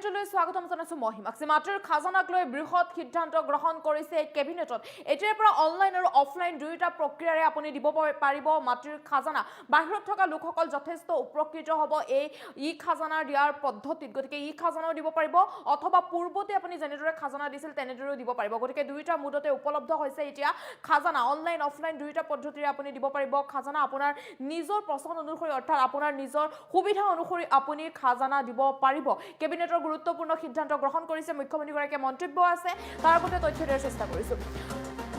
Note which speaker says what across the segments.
Speaker 1: নিউজলৈ স্বাগতম জনাইছো মহিমাক্সি মাটিৰ খাজানাক লৈ বৃহৎ সিদ্ধান্ত গ্ৰহণ কৰিছে কেবিনেটত এতিয়াৰ পৰা অনলাইন আৰু অফলাইন দুয়োটা প্ৰক্ৰিয়াৰে আপুনি দিব পাৰিব মাটিৰ খাজানা বাহিৰত থকা লোকসকল যথেষ্ট উপকৃত হ'ব এই ই খাজানা দিয়াৰ পদ্ধতিত গতিকে ই খাজানাও দিব পাৰিব অথবা পূৰ্বতে আপুনি যেনেদৰে খাজানা দিছিল তেনেদৰেও দিব পাৰিব গতিকে দুয়োটা মুদতে উপলব্ধ হৈছে এতিয়া খাজানা অনলাইন অফলাইন দুয়োটা পদ্ধতিৰে আপুনি দিব পাৰিব খাজানা আপোনাৰ নিজৰ পছন্দ অনুসৰি অৰ্থাৎ আপোনাৰ নিজৰ সুবিধা অনুসৰি আপুনি খাজানা দিব পাৰিব কেবিনেটৰ গুৰুত্বপূৰ্ণ সিদ্ধান্ত গ্ৰহণ কৰিছে মুখ্যমন্ত্ৰীগৰাকীয়ে মন্তব্য আছে তাৰ ওপৰতে তথ্য দিয়াৰ চেষ্টা কৰিছো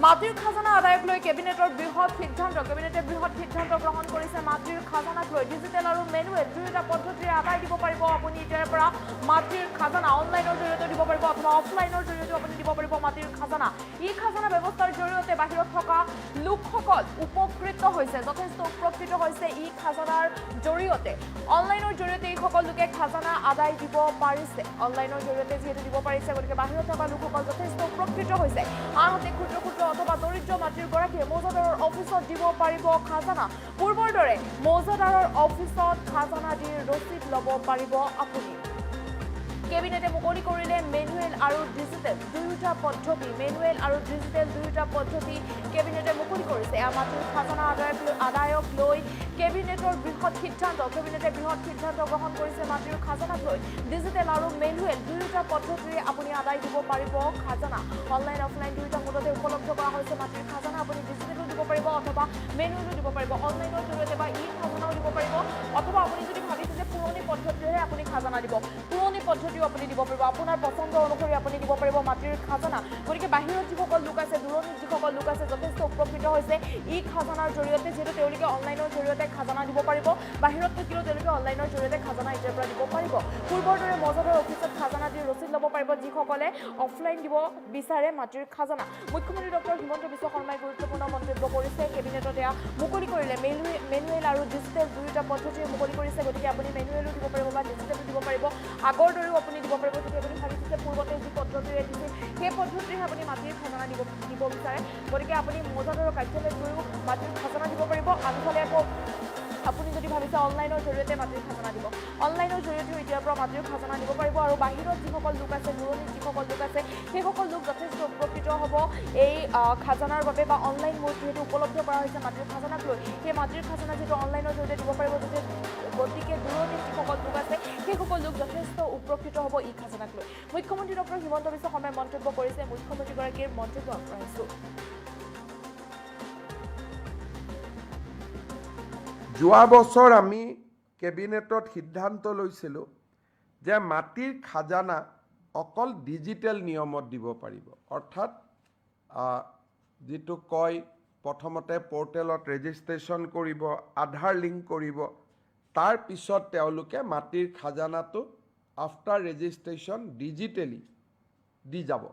Speaker 1: মাটিৰ খাজানা আদায়ক লৈ কেবিনেটৰ বৃহৎ সিদ্ধান্ত কেবিনেটে বৃহৎ সিদ্ধান্ত গ্ৰহণ কৰিছে মাটিৰ খাজানাক লৈ ডিজিটেল আৰু মেনুৱেল দুয়োটা পদ্ধতিৰে আদায় দিব পাৰিব আপুনি এতিয়াৰ পৰা মাটিৰ খাজানা অনলাইনৰ জৰিয়তে দিব পাৰিব অথবা অফলাইনৰ জৰিয়তে আপুনি দিব পাৰিব মাটিৰ খাজানা ই খাজানা ব্যৱস্থাৰ জৰিয়তে বাহিৰত থকা লোকসকল উপকৃত হৈছে যথেষ্ট উপকৃত হৈছে ই খাজানাৰ জৰিয়তে অনলাইনৰ জৰিয়তে এই সকল লোকে খাজানা আদায় দিব পাৰিছে অনলাইনৰ জৰিয়তে যিহেতু দিব পাৰিছে গতিকে বাহিৰত থকা লোকসকল যথেষ্ট উপকৃত হৈছে আনহাতে ক্ষুদ্ৰ ক্ষুদ্ৰ অথবা দৰিদ্ৰ মাটিৰ গৰাকীয়ে মৌজাদাৰৰ অফিচত দিব পাৰিব খাজানা পূৰ্বৰ দৰে মৌজাদাৰৰ অফিচত খাজানা দি ৰচিদ ল'ব পাৰিব আপুনি কেবিনেটে মুকলি কৰিলে মেনুৱেল আৰু ডিজিটেল দুয়োটা পদ্ধতি মেনুৱেল আৰু ডিজিটেল দুয়োটা পদ্ধতি কেবিনেটে মুকলি কৰিছে মাটিৰ খাজানা আদায়ক লৈ কেবিনেটৰ বৃহৎ সিদ্ধান্ত কেবিনেটে বৃহৎ সিদ্ধান্ত গ্ৰহণ কৰিছে মাটিৰ খাজানাক লৈ ডিজিটেল আৰু মেনুৱেল দুয়োটা পদ্ধতিৰে আপুনি আদায় দিব পাৰিব খাজানা অনলাইন অফলাইন দুয়োটা মুদতে উপলব্ধ কৰা হৈছে মাটিৰ খাজানা আপুনি ডিজিটেলো দিব পাৰিব অথবা মেনুৱেলো দিব পাৰিব অনলাইনৰ জৰিয়তে বা ই খাজানাও দিব পাৰিব অথবা আপুনি যদি ভাবিছে যে পুৰণি পদ্ধতিৰে আপুনি খাজানা দিব পুৰণি পদ্ধতিও আপুনি দিব পাৰিব আপোনাৰ পছন্দ অনুসৰি আপুনি দিব পাৰিব মাটিৰ খাজানা গতিকে বাহিৰত যিসকল লোক আছে দূৰণিত যিসকল লোক আছে যথেষ্ট উপকৃত হৈছে ই খাজানাৰ জৰিয়তে যিহেতু তেওঁলোকে অনলাইনৰ জৰিয়তে খাজানা দিব পাৰিব বাহিৰত থাকিলেও তেওঁলোকে অনলাইনৰ জৰিয়তে খাজানা এতিয়াৰ পৰা দিব পাৰিব পূৰ্বৰ দৰে মৌজাদাৰ অফিচত খাজানা দি ৰচিদ ল'ব পাৰিব যিসকলে অফলাইন দিব বিচাৰে মাটিৰ খাজানা মুখ্যমন্ত্ৰী ডক্টৰ হিমন্ত বিশ্ব শৰ্মাই গুৰুত্বপূৰ্ণ মন্তব্য কৰিছে কেবিনেটত এয়া মুকলি কৰিলে মেনুৱেল আৰু ডিজিটেল দুয়োটা পদ্ধতিৰে মুকলি কৰিছে গতিকে আপুনি মেনুৱেলো দিব পাৰিব বা ডিজিটেলো দিব পাৰিব আগৰ দৰেও আপুনি দিব পাৰিব যদি আপুনি ভাবিছে পূৰ্বতে যি পদ্ধতিৰে দিছিল সেই পদ্ধতিৰে আপুনি মাটিৰ খাজানা দিব বিচাৰে গতিকে আপুনি মৌজাদাৰৰ কাৰ্যালয়ত গৈও মাটিৰ খাজানা দিব পাৰিব আনফালে আকৌ আপুনি যদি ভাবিছে অনলাইনৰ জৰিয়তে মাটিৰ খাজানা দিব অনলাইনৰ জৰিয়তেও এতিয়াৰ পৰা মাটিৰ খাজানা দিব পাৰিব আৰু বাহিৰত যিসকল লোক আছে দূৰণিত যিসকল লোক আছে সেইসকল লোক যথেষ্ট উপকৃত হ'ব এই খাজানাৰ বাবে বা অনলাইন মোড যিহেতু উপলব্ধ কৰা হৈছে মাটিৰ খাজানাক লৈ সেই মাটিৰ খাজানা যিটো অনলাইনৰ জৰিয়তে দিব পাৰিব গতিকে দূৰণিত যিসকল লোক আছে সেইসকল লোক যথেষ্ট উপকৃত হ'ব ই খাজানাক লৈ মুখ্যমন্ত্ৰী ডক্টৰ হিমন্ত বিশ্ব শৰ্মাই মন্তব্য কৰিছে মুখ্যমন্ত্ৰীগৰাকীৰ মন্তব্য আগবঢ়াইছোঁ
Speaker 2: যোৱা বছৰ আমি কেবিনেটত সিদ্ধান্ত লৈছিলোঁ যে মাটিৰ খাজানা অকল ডিজিটেল নিয়মত দিব পাৰিব অৰ্থাৎ যিটো কয় প্ৰথমতে পৰ্টেলত ৰেজিষ্ট্ৰেশ্যন কৰিব আধাৰ লিংক কৰিব তাৰ পিছত তেওঁলোকে মাটিৰ খাজানাটো আফটাৰ ৰেজিষ্ট্ৰেশ্যন ডিজিটেলি দি যাব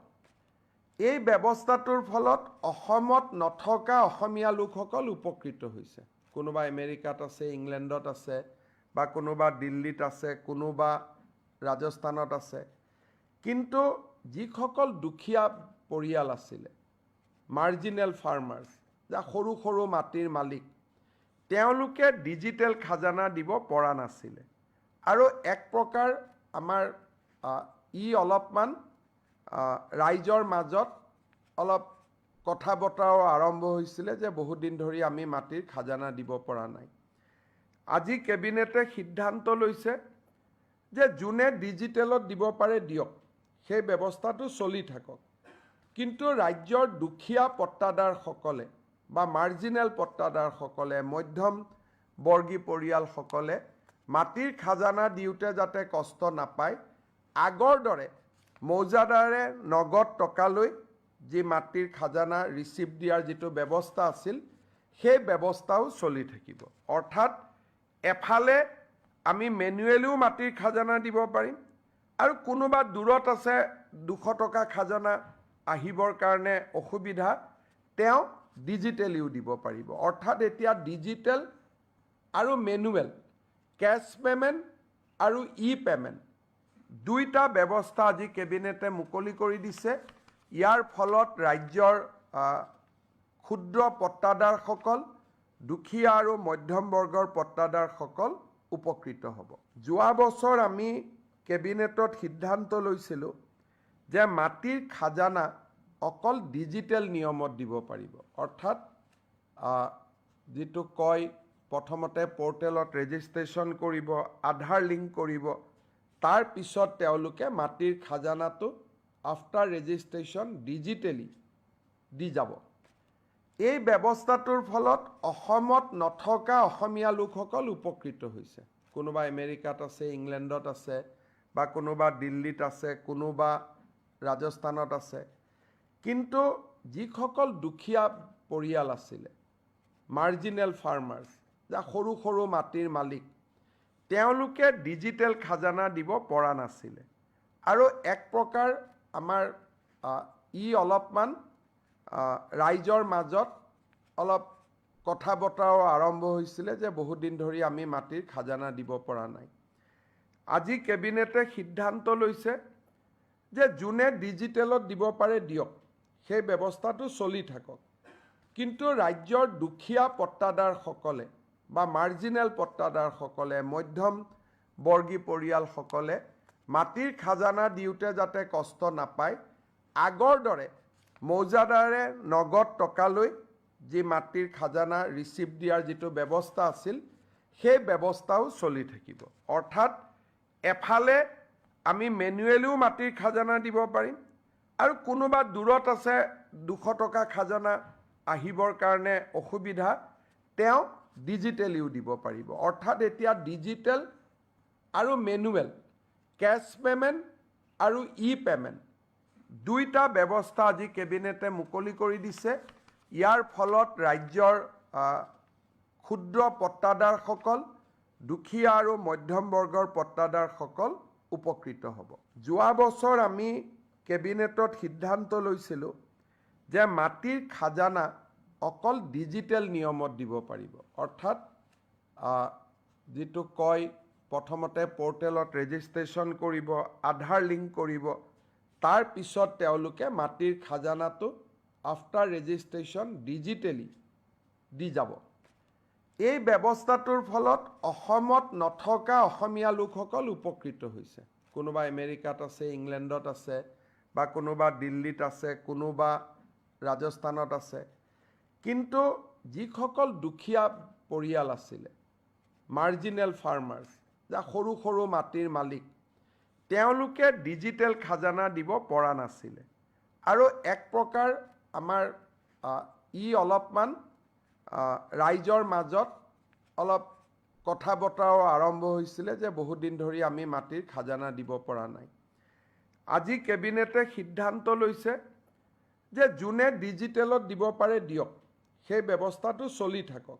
Speaker 2: এই ব্যৱস্থাটোৰ ফলত অসমত নথকা অসমীয়া লোকসকল উপকৃত হৈছে কোনোবা আমেৰিকাত আছে ইংলেণ্ডত আছে বা কোনোবা দিল্লীত আছে কোনোবা ৰাজস্থানত আছে কিন্তু যিসকল দুখীয়া পৰিয়াল আছিলে মাৰ্জিনেল ফাৰ্মাৰ্ছ যা সৰু সৰু মাটিৰ মালিক তেওঁলোকে ডিজিটেল খাজানা দিব পৰা নাছিলে আৰু এক প্ৰকাৰ আমাৰ অলপমান ৰাইজৰ মাজত অলপ কথা বতৰাও আৰম্ভ হৈছিলে যে বহুত দিন ধৰি আমি মাটিৰ খাজানা দিব পৰা নাই আজি কেবিনেটে সিদ্ধান্ত লৈছে যে যোনে ডিজিটেলত দিব পাৰে দিয়ক সেই ব্যৱস্থাটো চলি থাকক কিন্তু ৰাজ্যৰ দুখীয়া পট্টাদাৰসকলে বা মাৰ্জিনেল পট্টাদাৰসকলে মধ্যম বৰ্গী পৰিয়ালসকলে মাটিৰ খাজানা দিওঁতে যাতে কষ্ট নাপায় আগৰ দৰে মৌজাদাৰে নগদ টকালৈ যি মাটিৰ খাজানা ৰিচিপ্ট দিয়াৰ যিটো ব্যৱস্থা আছিল সেই ব্যৱস্থাও চলি থাকিব অৰ্থাৎ এফালে আমি মেনুৱেলিও মাটিৰ খাজানা দিব পাৰিম আৰু কোনোবা দূৰত আছে 200 টকা খাজানা আহিবৰ কাৰণে অসুবিধা তেওঁ ডিজিটেলিও দিব পাৰিব অৰ্থাৎ এতিয়া ডিজিটেল আৰু মেনুৱেল কেছ পেমেণ্ট আৰু ই পেমেণ্ট দুইটা ব্যৱস্থা আজি কেবিনেটে মুকলি কৰি দিছে ইয়াৰ ফলত ৰাজ্যৰ ক্ষুদ্ৰ পট্টাদাৰসকল দুখীয়া আৰু মধ্যম বৰ্গৰ পট্টাদাৰসকল উপকৃত হ'ব যোৱা বছৰ আমি কেবিনেটত সিদ্ধান্ত লৈছিলোঁ যে মাটিৰ খাজানা অকল ডিজিটেল নিয়মত দিব পাৰিব। অৰ্থাৎ যিটো কয় প্ৰথমতে পৰ্টেলত ৰেজিষ্ট্ৰেশ্যন কৰিব, আধাৰ লিংক কৰিব, তাৰ পিছত তেওঁলোকে মাটিৰ খাজানাটো আফটাৰ ৰেজিষ্ট্ৰেশ্যন ডিজিটেলি দি যাব। এই ব্যৱস্থাটোৰ ফলত অসমত নথকা অসমীয়া লোকসকল উপকৃত হৈছে। কোনোবা আমেৰিকাত আছে, ইংলেণ্ডত আছে, বা কোনোবা দিল্লীত আছে, কোনোবা ৰাজস্থানত আছে। কিন্তু যিসকল দুখীয়া পৰিয়াল আছিলে, মাৰ্জিনেল ফাৰ্মাৰ্ছ, যা সৰু সৰু মাটিৰ মালিক, তেওঁলোকে ডিজিটেল খাজানা দিব পৰা নাছিলে। আৰু এক প্ৰকাৰ আমাৰ অলপমান ৰাইজৰ মাজত অলপ কথা বতৰাও আৰম্ভ হৈছিলে যে বহুত দিন ধৰি আমি মাটিৰ খাজানা দিব পৰা নাই। আজি কেবিনেটে সিদ্ধান্ত লৈছে যে যোনে ডিজিটেলত দিব পাৰে দিয়ক, সেই ব্যৱস্থাটো চলি থাকক। কিন্তু ৰাজ্যৰ দুখীয়া পট্টাদাৰসকলে বা মাৰ্জিনেল পট্টাদাৰসকলে, মধ্যমবৰ্গী পৰিয়ালসকলে মাটিৰ খাজানা দিওঁতে যাতে কষ্ট নাপায়, আগৰ দৰে মৌজাদাৰে নগদ টকালৈ যি মাটিৰ খাজানা ৰিচিপ্ট দিয়াৰ যিটো ব্যৱস্থা আছিল, সেই ব্যৱস্থাও চলি থাকিব। অৰ্থাৎ এফালে আমি মেনুৱেলিও মাটিৰ খাজানা দিব পাৰিম, আৰু কোনোবা দূৰত আছে 200 টকা খাজানা আহিবৰ কাৰণে অসুবিধা, তেওঁ ডিজিটেলিও দিব পাৰিব। অৰ্থাৎ এতিয়া ডিজিটেল আৰু মেনুৱেল, কেছ পে'মেণ্ট আৰু পে'মেণ্ট, দুইটা ব্যৱস্থা আজি কেবিনেটে মুকলি কৰি দিছে। ইয়াৰ ফলত ৰাজ্যৰ ক্ষুদ্ৰ পট্টাদাৰসকল, দুখীয়া আৰু মধ্যমবৰ্গৰ পট্টাদাৰসকল উপকৃত হ'ব। যোৱা বছৰ আমি কেবিনেটত সিদ্ধান্ত লৈছিলোঁ যে মাটিৰ খাজানা অকল ডিজিটেল নিয়মত দিব পাৰিব। অৰ্থাৎ যিটো কয় প্ৰথমতে পৰ্টেলত ৰেজিষ্ট্ৰেশ্যন কৰিব, আধাৰ লিংক কৰিব, তাৰ পিছত তেওঁলোকে মাটিৰ খাজানাটো আফটাৰ ৰেজিষ্ট্ৰেশ্যন ডিজিটেলি দি যাব। এই ব্যৱস্থাটোৰ ফলত অসমত নথকা অসমীয়া লোকসকল উপকৃত হৈছে। কোনোবা আমেৰিকাত আছে, ইংলেণ্ডত আছে, বা কোনোবা দিল্লীত আছে, কোনোবা ৰাজস্থানত আছে। কিন্তু যিসকল দুখীয়া পৰিয়াল আছিলে, মাৰ্জিনেল ফাৰ্মাৰ্ছ, যা সৰু সৰু মাটিৰ মালিক, তেওঁলোকে ডিজিটেল খাজানা দিব পৰা নাছিলে। আৰু এক প্ৰকাৰ আমাৰ অলপমান ৰাইজৰ মাজত অলপ কথা বতৰাও আৰম্ভ হৈছিলে যে বহুত দিন ধৰি আমি মাটিৰ খাজানা দিব পৰা নাই। আজি কেবিনেটে সিদ্ধান্ত লৈছে যে যোনে ডিজিটেলত দিব পাৰে দিয়ক, সেই ব্যৱস্থাটো চলি থাকক।